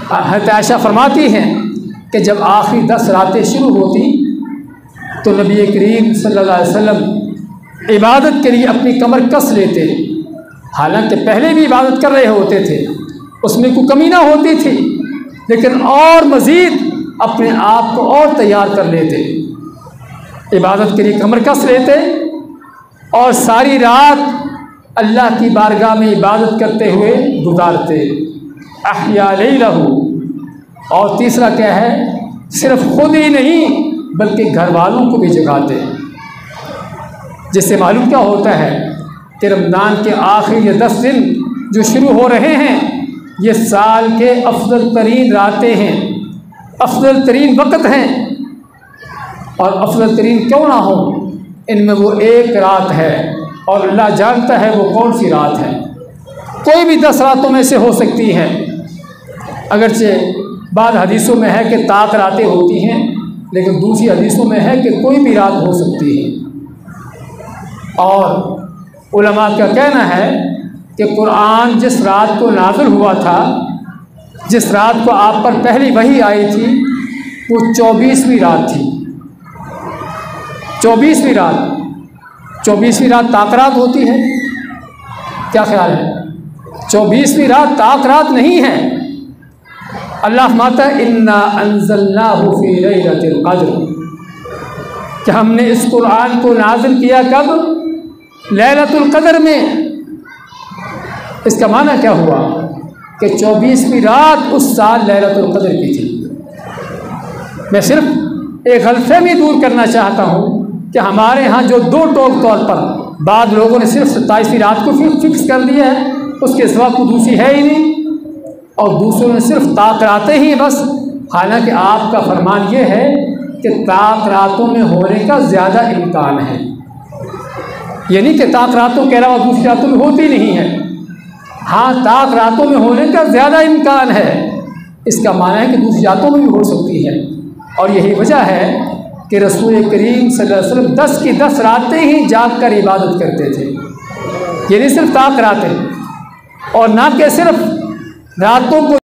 हज़रत आयशा फरमाती हैं कि जब आखिरी 10 रातें शुरू होती तो नबी करीम सल्लल्लाहु अलैहि वसल्लम इबादत के लिए अपनी कमर कस लेते। हालांकि पहले भी इबादत कर रहे होते थे, उसमें कोई कमी ना होती थी, लेकिन और मज़ीद अपने आप को और तैयार कर लेते, इबादत के लिए कमर कस लेते और सारी रात अल्लाह की बारगाह में इबादत करते हुए गुजारते। अहया लैलहू, और तीसरा क्या है, सिर्फ खुद ही नहीं बल्कि घर वालों को भी जगाते, जिससे मालूम क्या होता है कि रमज़ान के आखिरी 10 दिन जो शुरू हो रहे हैं ये साल के अफजल तरीन रातें हैं, अफजल तरीन वक़्त हैं। और अफजल तरीन क्यों ना हो, इनमें वो एक रात है और अल्लाह जानता है वो कौन सी रात है। कोई भी 10 रातों में से हो सकती है, अगरचे बाद हदीसों में है कि ताक रातें होती हैं, लेकिन दूसरी हदीसों में है कि कोई भी रात हो सकती है। और उलमा का कहना है कि कुरान जिस रात को नाज़िल हुआ था, जिस रात को आप पर पहली वही आई थी, वो 24वीं रात थी। 24वीं रात, 24वीं रात ताक रात होती है, क्या ख्याल है? 24वीं रात ताक रात नहीं है। अल्लाह फरमाता है इन्ना अंज़लनाहु फ़ी लैलतिल क़द्र, कि हमने इस कुरान को नाज़िल किया कब? लैलतुल क़द्र में। इसका माना क्या हुआ कि 24वीं रात उस साल लैलतुल क़द्र की थी। मैं सिर्फ एक गलतफहमी दूर करना चाहता हूँ कि हमारे यहाँ जो दो टोक तौर पर बाद लोगों ने सिर्फ 27वीं रात को फिक्स कर दिया है, उसके सिवा कोई दूसरी है ही नहीं, और दूसरों ने सिर्फ ताक रातें ही बस। हालांकि आपका फरमान ये है कि ताक रातों में होने का ज़्यादा इम्कान है, यानी कि ताक रातों के अलावा दूसरी रातों में होती नहीं है। हाँ, ताक रातों में होने का ज़्यादा इम्कान है, इसका माना है कि दूसरी रातों में भी हो सकती है। और यही वजह है कि रसूल करीम सल्लल्लाहु अलैहि वसल्लम 10 की 10 रातें ही जाग कर इबादत करते थे, ये नहीं सिर्फ ताक रातें, और ना कि सिर्फ रातों को